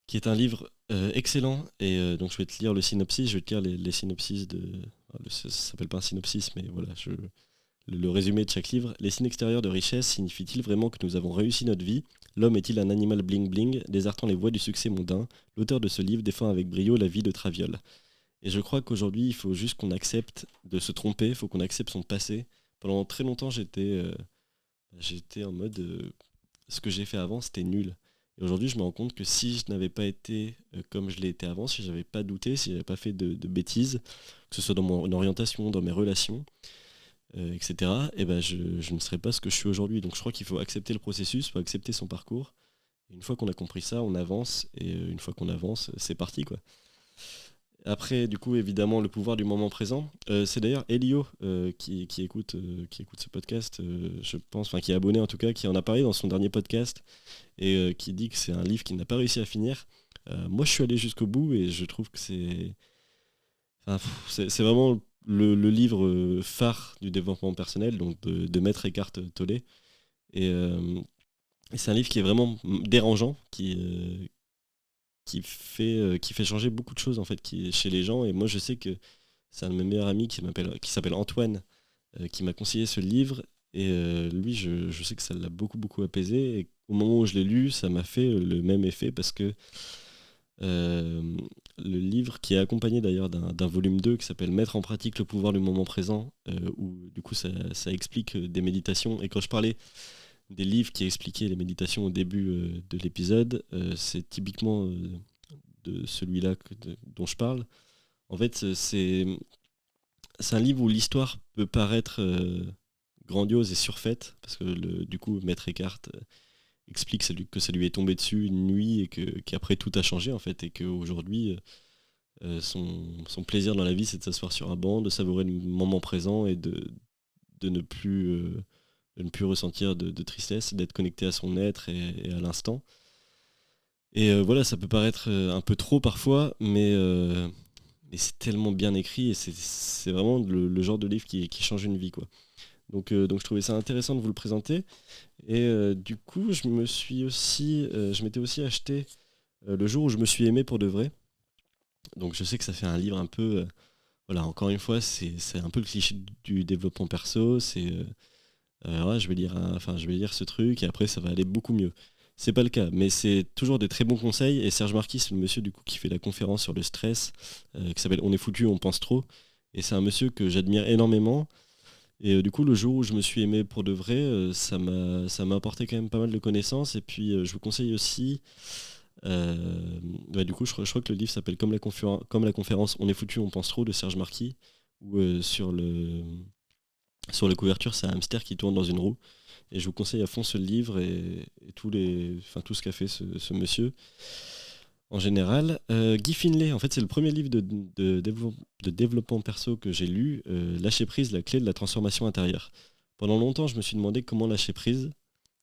qui est un livre excellent. Et donc, je vais te lire le synopsis, je vais te lire les synopsis ça s'appelle pas un synopsis, mais voilà, le résumé de chaque livre. Les signes extérieurs de richesse signifient-ils vraiment que nous avons réussi notre vie? L'homme est-il un animal bling-bling, désertant les voies du succès mondain? L'auteur de ce livre défend avec brio la vie de Traviole. Et je crois qu'aujourd'hui, il faut juste qu'on accepte de se tromper, il faut qu'on accepte son passé. Pendant très longtemps, j'étais en mode ce que j'ai fait avant, c'était nul. Et aujourd'hui, je me rends compte que si je n'avais pas été comme je l'ai été avant, si j'avais pas douté, si j'avais pas fait de bêtises, que ce soit dans mon orientation, dans mes relations, etc., et ben je ne serais pas ce que je suis aujourd'hui. Donc je crois qu'il faut accepter le processus, il faut accepter son parcours, Une fois qu'on a compris ça, on avance, et une fois qu'on avance, c'est parti, quoi. Après, du coup, évidemment, le pouvoir du moment présent. C'est d'ailleurs Elio qui écoute ce podcast, je pense, enfin qui est abonné en tout cas, qui en a parlé dans son dernier podcast et qui dit que c'est un livre qu'il n'a pas réussi à finir. Moi, je suis allé jusqu'au bout et je trouve que c'est vraiment le livre phare du développement personnel, donc de Maître Eckhart Tolle. Et, et c'est un livre qui est vraiment dérangeant, qui fait changer beaucoup de choses en fait chez les gens. Et moi, je sais que c'est un de mes meilleurs amis qui s'appelle Antoine, qui m'a conseillé ce livre. Et lui, je sais que ça l'a beaucoup, beaucoup apaisé. Et au moment où je l'ai lu, ça m'a fait le même effet parce que euh, le livre, qui est accompagné d'ailleurs d'un volume 2 qui s'appelle Mettre en pratique le pouvoir du moment présent, où du coup ça explique des méditations. Et quand je parlais des livres qui expliquaient les méditations au début de l'épisode, c'est typiquement de celui-là dont je parle. En fait, c'est un livre où l'histoire peut paraître grandiose et surfaite, parce que du coup, Maître Eckhart explique que ça lui est tombé dessus une nuit et qu'après tout a changé, en fait, et qu'aujourd'hui, son plaisir dans la vie, c'est de s'asseoir sur un banc, de savourer le moment présent et de ne plus, de ne plus ressentir de tristesse, d'être connecté à son être et à l'instant. Et voilà, ça peut paraître un peu trop parfois, mais c'est tellement bien écrit et c'est vraiment le genre de livre qui change une vie, quoi. Donc je trouvais ça intéressant de vous le présenter. Et du coup, je m'étais aussi acheté Le jour où je me suis aimé pour de vrai. Donc je sais que ça fait un livre un peu, voilà, encore une fois, c'est un peu le cliché du développement perso. Ouais, je vais lire ce truc et après ça va aller beaucoup mieux. C'est pas le cas, mais c'est toujours des très bons conseils. Et Serge Marquis, c'est le monsieur du coup qui fait la conférence sur le stress, qui s'appelle On est foutu, on pense trop. Et c'est un monsieur que j'admire énormément. Et du coup, le jour où je me suis aimé pour de vrai, ça m'a apporté quand même pas mal de connaissances. Et puis, je vous conseille aussi. Du coup, je crois que le livre s'appelle Comme la conférence On est foutu, on pense trop de Serge Marquis, où sur la couverture, c'est un hamster qui tourne dans une roue. Et je vous conseille à fond ce livre et tout ce qu'a fait ce monsieur en général. Guy Finlay, en fait, c'est le premier livre de développement perso que j'ai lu. Lâcher prise, la clé de la transformation intérieure. Pendant longtemps, je me suis demandé comment lâcher prise.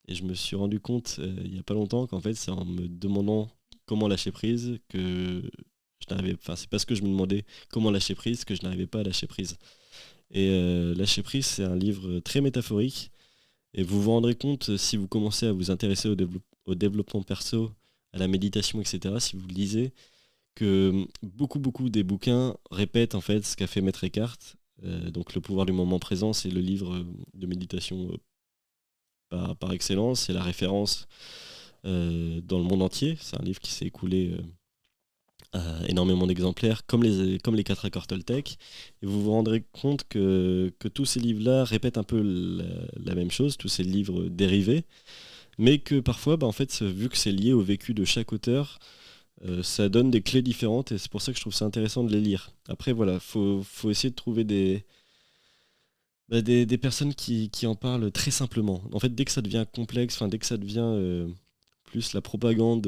Et je me suis rendu compte il n'y a pas longtemps qu'en fait, c'est en me demandant comment lâcher prise que c'est parce que je me demandais comment lâcher prise que je n'arrivais pas à lâcher prise. Et Lâcher prise, c'est un livre très métaphorique. Et vous vous rendrez compte, si vous commencez à vous intéresser au développement perso, à la méditation, etc., si vous lisez, que beaucoup, beaucoup des bouquins répètent en fait ce qu'a fait Maître Eckhart. Donc Le pouvoir du moment présent, c'est le livre de méditation par excellence, c'est la référence dans le monde entier. C'est un livre qui s'est écoulé énormément d'exemplaires, comme les 4 accords Toltec. Et vous vous rendrez compte que tous ces livres-là répètent un peu la même chose, tous ces livres dérivés, mais que parfois, en fait, vu que c'est lié au vécu de chaque auteur, ça donne des clés différentes et c'est pour ça que je trouve ça intéressant de les lire. Après, voilà, faut essayer de trouver des personnes qui en parlent très simplement. En fait, dès que ça devient complexe, dès que ça devient plus la propagande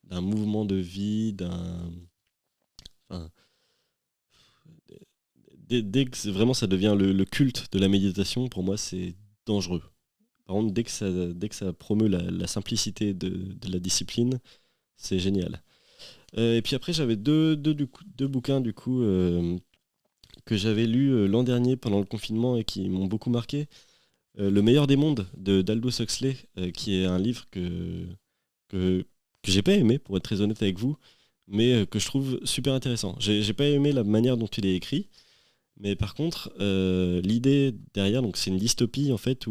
d'un mouvement de vie, enfin, dès que vraiment ça devient le culte de la méditation, pour moi, c'est dangereux. Par contre, dès que ça promeut la simplicité de la discipline, c'est génial. Et puis après, j'avais deux bouquins du coup que j'avais lus l'an dernier pendant le confinement et qui m'ont beaucoup marqué. Le meilleur des mondes d'Aldous Huxley, qui est un livre que, que j'ai pas aimé, pour être très honnête avec vous, mais que je trouve super intéressant. J'ai pas aimé la manière dont il est écrit, mais par contre, l'idée derrière, donc c'est une dystopie en fait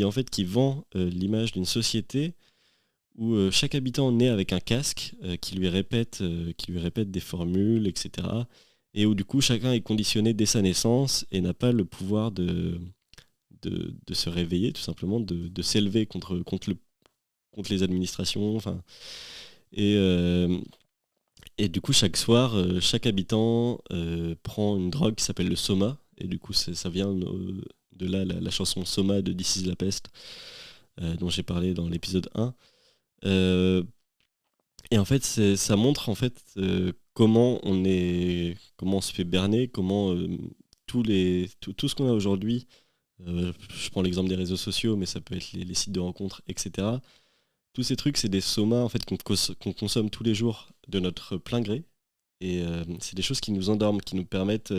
en fait qui vend l'image d'une société où chaque habitant naît avec un casque qui lui répète des formules, etc. Et où du coup chacun est conditionné dès sa naissance et n'a pas le pouvoir de se réveiller, tout simplement, de s'élever contre les administrations. Et, euh, et du coup, chaque soir, chaque habitant prend une drogue qui s'appelle le soma. Et du coup, ça vient de là la chanson Soma de This is la peste. dont j'ai parlé dans l'épisode 1. Euh, et en fait, ça montre en fait comment on se fait berner, comment tout ce qu'on a aujourd'hui. Je prends l'exemple des réseaux sociaux, mais ça peut être les sites de rencontres, etc. Tous ces trucs, c'est des somas en fait qu'on consomme tous les jours de notre plein gré. Et c'est des choses qui nous endorment, qui nous permettent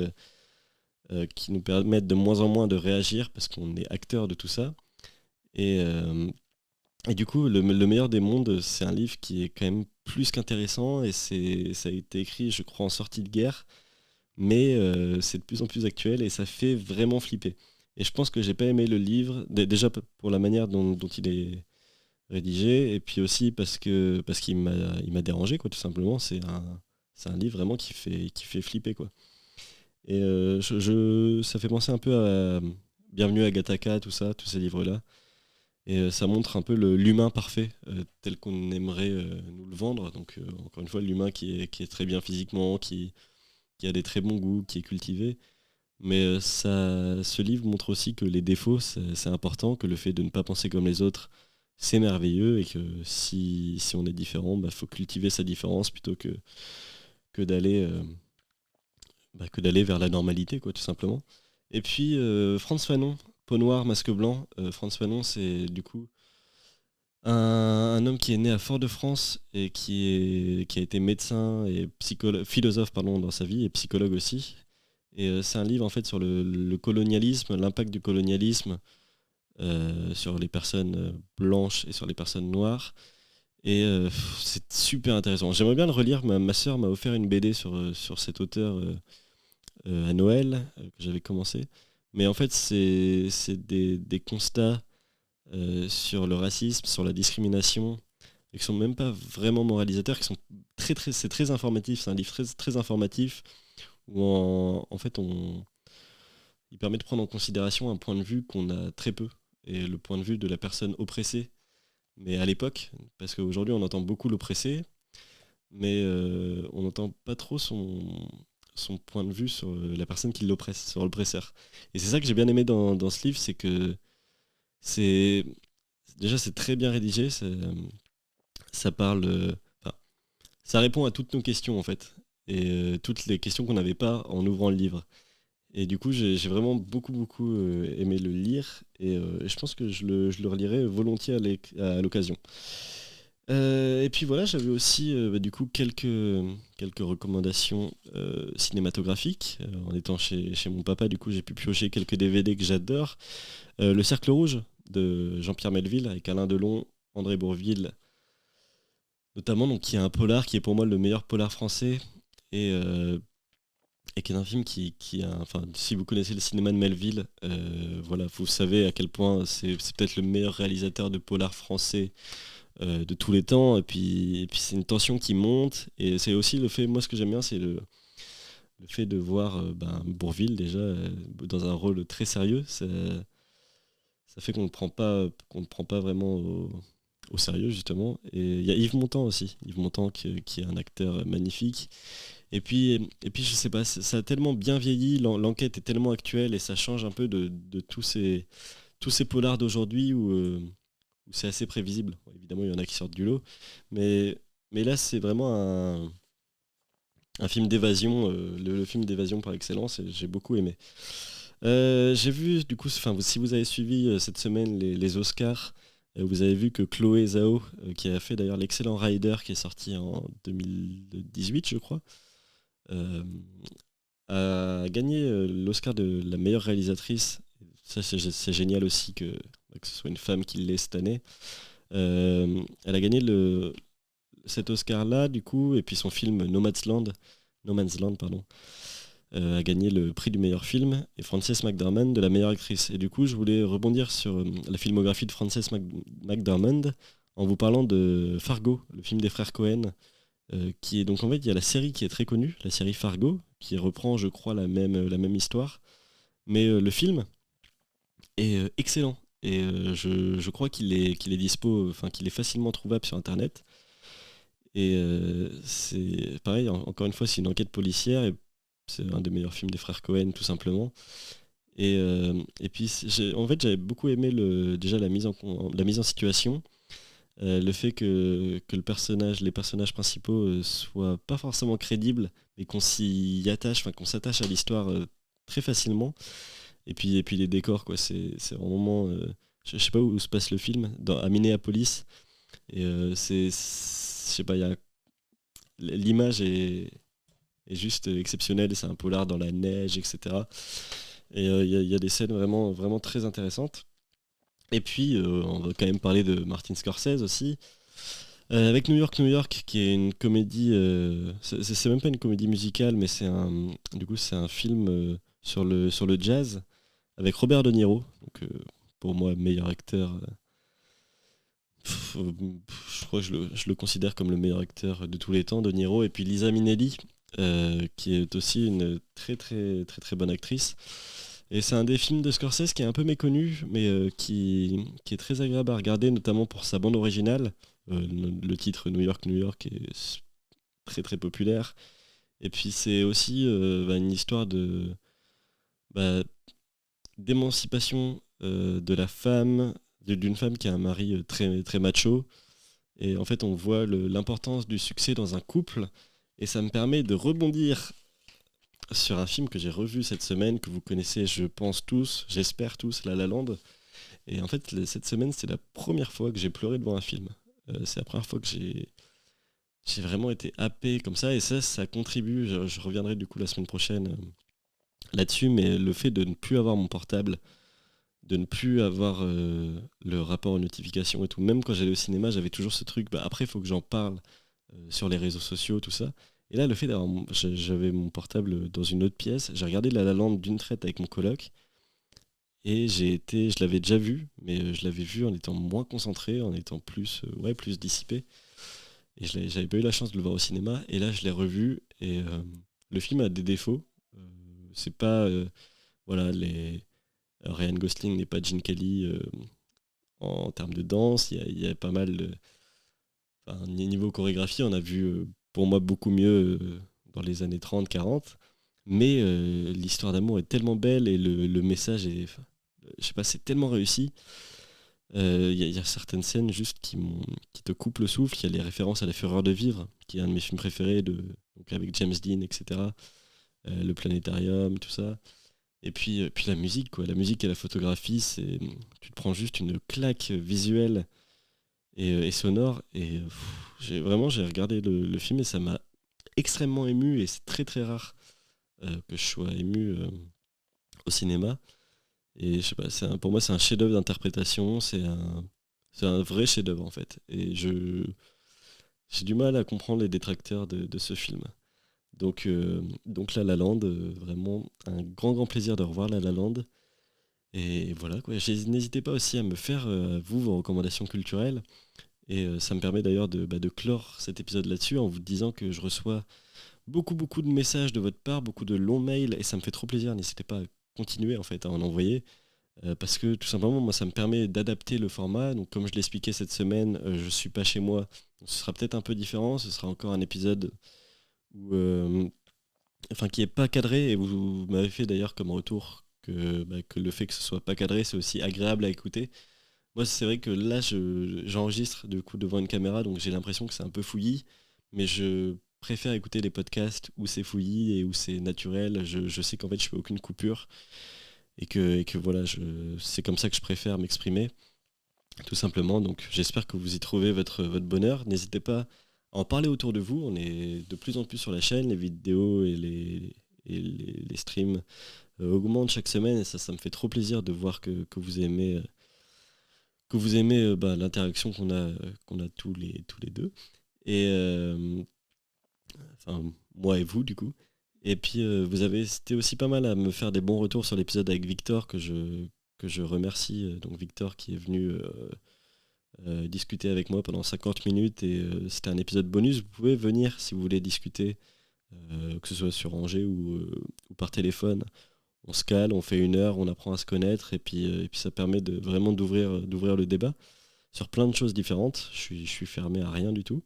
de moins en moins de réagir parce qu'on est acteur de tout ça. Et, euh, et du coup, le meilleur des mondes, c'est un livre qui est quand même plus qu'intéressant et ça a été écrit, je crois, en sortie de guerre, mais c'est de plus en plus actuel et ça fait vraiment flipper. Et je pense que j'ai pas aimé le livre, déjà pour la manière dont il est rédigé, et puis aussi parce qu'il m'a dérangé, quoi, tout simplement. C'est un livre vraiment qui fait flipper, quoi. Et ça fait penser un peu à Bienvenue à Gattaca, tout ça, tous ces livres-là. Et ça montre un peu l'humain parfait, tel qu'on aimerait nous le vendre. Donc, encore une fois, l'humain qui est très bien physiquement, qui a des très bons goûts, qui est cultivé. Mais ce livre montre aussi que les défauts, c'est important, que le fait de ne pas penser comme les autres, c'est merveilleux, et que si on est différent, bah, faut cultiver sa différence plutôt que d'aller que d'aller vers la normalité, quoi, tout simplement. Et puis, Frantz Fanon, Peau noire, masque blanc. Frantz Fanon, c'est du coup un homme qui est né à Fort-de-France et qui a été médecin et philosophe pardon, dans sa vie et psychologue aussi. Et c'est un livre en fait sur le colonialisme, l'impact du colonialisme sur les personnes blanches et sur les personnes noires. Et c'est super intéressant. J'aimerais bien le relire. Ma sœur m'a offert une BD sur cet auteur à Noël que j'avais commencé. Mais en fait, c'est des constats sur le racisme, sur la discrimination, et qui sont même pas vraiment moralisateurs, qui sont c'est très informatif. C'est un livre très informatif où en fait il permet de prendre en considération un point de vue qu'on a très peu, et le point de vue de la personne oppressée. Mais à l'époque, parce qu'aujourd'hui on entend beaucoup l'oppressé, mais on n'entend pas trop son point de vue sur la personne qui l'oppresse, sur l'oppresseur. Et c'est ça que j'ai bien aimé dans ce livre, c'est que c'est déjà c'est très bien rédigé, ça parle, enfin, ça répond à toutes nos questions en fait, et toutes les questions qu'on n'avait pas en ouvrant le livre. Et du coup, j'ai vraiment beaucoup aimé le lire, et je pense que je le relirai volontiers à l'occasion. Et puis voilà, j'avais aussi du coup quelques recommandations cinématographiques. En étant chez mon papa, du coup, j'ai pu piocher quelques DVD que j'adore. Le Cercle Rouge de Jean-Pierre Melville avec Alain Delon, André Bourvil, notamment, donc qui est un polar qui est pour moi le meilleur polar français, et, euh, et qui est un film enfin, si vous connaissez le cinéma de Melville, voilà, vous savez à quel point c'est peut-être le meilleur réalisateur de polar français de tous les temps. Et puis c'est une tension qui monte, et c'est aussi le fait, moi ce que j'aime bien, c'est le fait de voir Bourvil déjà dans un rôle très sérieux. Ça fait qu'on ne prend pas vraiment au sérieux, justement. Et il y a Yves Montand aussi, Yves Montand qui est un acteur magnifique. Et puis je sais pas, ça a tellement bien vieilli, l'enquête est tellement actuelle, et ça change un peu de tous ces polars d'aujourd'hui où c'est assez prévisible. Bon, évidemment, il y en a qui sortent du lot, mais, mais là, c'est vraiment un film d'évasion, le film d'évasion par excellence, et j'ai beaucoup aimé. J'ai vu, du coup, enfin, si vous avez suivi cette semaine les Oscars, vous avez vu que Chloé Zhao, qui a fait d'ailleurs l'excellent Rider qui est sorti en 2018, je crois, euh, a gagné l'Oscar de la meilleure réalisatrice. Ça, c'est génial aussi que ce soit une femme qui l'ait cette année. Elle a gagné cet Oscar-là, du coup, et puis son film No Man's Land, pardon, a gagné le prix du meilleur film, et Frances McDormand de la meilleure actrice. Et du coup, je voulais rebondir sur la filmographie de Frances McDormand en vous parlant de Fargo, le film des frères Cohen, qui est donc en fait, il y a la série qui est très connue, la série Fargo, qui reprend, je crois, la même histoire, mais le film est excellent. Et je crois qu'il est dispo, enfin qu'il est facilement trouvable sur Internet. Et c'est pareil, encore une fois, c'est une enquête policière, et c'est un des meilleurs films des frères Cohen, tout simplement. Et puis en fait j'avais beaucoup aimé déjà la mise en situation, le fait que les personnages principaux soient pas forcément crédibles, mais qu'on s'y attache, enfin qu'on s'attache à l'histoire très facilement. Et puis les décors, quoi, c'est vraiment. Je sais pas où se passe le film, à Minneapolis. Et je sais pas, l'image est juste exceptionnelle. C'est un polar dans la neige, etc. Et il y a des scènes vraiment, vraiment très intéressantes. Et puis, on va quand même parler de Martin Scorsese aussi. Avec New York, New York, qui est une comédie. C'est même pas une comédie musicale, mais du coup, c'est un film sur le jazz avec Robert De Niro. Donc, pour moi, meilleur acteur. Je crois que je le considère comme le meilleur acteur de tous les temps, De Niro. Et puis Lisa Minnelli, qui est aussi une très, très, très, très bonne actrice. Et c'est un des films de Scorsese qui est un peu méconnu, mais qui est très agréable à regarder, notamment pour sa bande originale. Le titre New York, New York est très très populaire. Et puis c'est aussi une histoire bah, d'émancipation de la femme, d'une femme qui a un mari très, très macho. Et en fait, on voit l'importance du succès dans un couple. Et ça me permet de rebondir sur un film que j'ai revu cette semaine, que vous connaissez, je pense tous, j'espère tous, La La Land. Et en fait, cette semaine, c'est la première fois que j'ai pleuré devant un film. C'est la première fois que j'ai vraiment été happé comme ça. Et ça contribue. Je reviendrai du coup la semaine prochaine là-dessus. Mais le fait de ne plus avoir mon portable, de ne plus avoir le rapport aux notifications et tout. Même quand j'allais au cinéma, j'avais toujours ce truc. Bah, après, il faut que j'en parle sur les réseaux sociaux, tout ça. Et là, le fait d'avoir. J'avais mon portable dans une autre pièce. J'ai regardé La La Land d'une traite avec mon coloc. Et je l'avais déjà vu, mais je l'avais vu en étant moins concentré, en étant plus dissipé. Et j'avais pas eu la chance de le voir au cinéma. Et là, je l'ai revu. Et le film a des défauts. C'est pas. Voilà, Ryan Gosling n'est pas Gene Kelly en termes de danse. Il y a pas mal de. Enfin, niveau chorégraphie, on a vu pour moi beaucoup mieux dans les années 30-40. Mais l'histoire d'amour est tellement belle et le message est. Enfin, je sais pas, c'est tellement réussi. Il y a certaines scènes juste qui te coupent le souffle. Il y a les références à La Fureur de vivre, qui est un de mes films préférés, donc avec James Dean, etc. Le planétarium, tout ça. Et puis la musique, quoi. La musique et la photographie, tu te prends juste une claque visuelle et sonore. Et j'ai regardé le film et ça m'a extrêmement ému. Et c'est très très rare que je sois ému au cinéma. Et je sais pas, pour moi, c'est un chef-d'œuvre d'interprétation. C'est un vrai chef-d'œuvre en fait. Et j'ai du mal à comprendre les détracteurs de ce film. Donc La La Land, vraiment un grand grand plaisir de revoir La La Land. Et voilà quoi. N'hésitez pas aussi à me faire vous vos recommandations culturelles. Et ça me permet d'ailleurs de clore cet épisode là-dessus en vous disant que je reçois beaucoup beaucoup de messages de votre part, beaucoup de longs mails et ça me fait trop plaisir. N'hésitez pas à continuer en fait à en envoyer. Parce que tout simplement, moi, ça me permet d'adapter le format. Donc, comme je l'expliquais cette semaine, je suis pas chez moi. Donc, ce sera peut-être un peu différent. Ce sera encore un épisode qui est pas cadré. Et vous m'avez fait d'ailleurs comme retour que le fait que ce soit pas cadré, c'est aussi agréable à écouter. Moi, c'est vrai que là, j'enregistre du coup devant une caméra, donc j'ai l'impression que c'est un peu fouillis. Mais je préfère écouter les podcasts où c'est fouillis et où c'est naturel. Je sais qu'en fait, je fais aucune coupure et que voilà, c'est comme ça que je préfère m'exprimer, tout simplement. Donc j'espère que vous y trouvez votre bonheur. N'hésitez pas à en parler autour de vous. On est de plus en plus sur la chaîne, les vidéos et les streams augmentent chaque semaine et ça me fait trop plaisir de voir que vous aimez l'interaction qu'on a tous les deux. Et enfin, moi et vous, du coup. Et puis, vous avez été aussi pas mal à me faire des bons retours sur l'épisode avec Victor, que je remercie. Donc, Victor qui est venu discuter avec moi pendant 50 minutes. Et c'était un épisode bonus. Vous pouvez venir si vous voulez discuter, que ce soit sur Angers ou par téléphone. On se cale, on fait 1 heure, on apprend à se connaître. Et puis ça permet vraiment d'ouvrir le débat sur plein de choses différentes. Je suis fermé à rien du tout.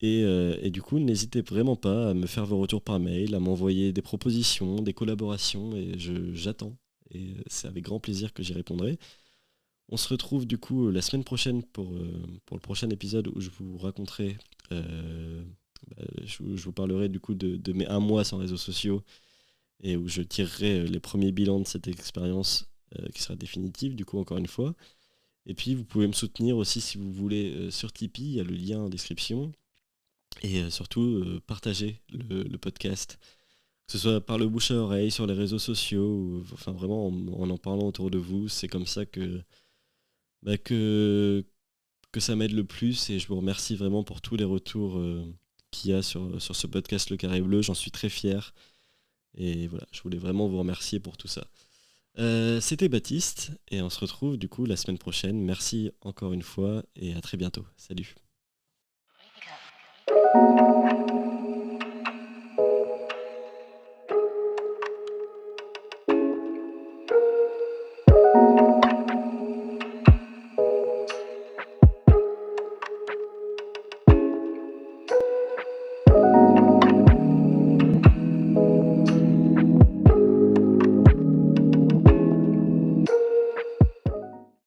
Et du coup, n'hésitez vraiment pas à me faire vos retours par mail, à m'envoyer des propositions, des collaborations, et j'attends. et c'est avec grand plaisir que j'y répondrai. On se retrouve du coup la semaine prochaine pour le prochain épisode où je vous raconterai, je vous parlerai du coup de mes 1 mois sans réseaux sociaux et où je tirerai les premiers bilans de cette expérience qui sera définitive du coup encore une fois. Et puis vous pouvez me soutenir aussi si vous voulez sur Tipeee, il y a le lien en description. Et surtout partager le podcast, que ce soit par le bouche à oreille, sur les réseaux sociaux, ou, enfin vraiment en parlant autour de vous. C'est comme ça bah, que ça m'aide le plus et je vous remercie vraiment pour tous les retours qu'il y a sur ce podcast Le Carré Bleu. J'en suis très fier et voilà, je voulais vraiment vous remercier pour tout ça. C'était Baptiste et on se retrouve du coup la semaine prochaine. Merci encore une fois et à très bientôt. Salut.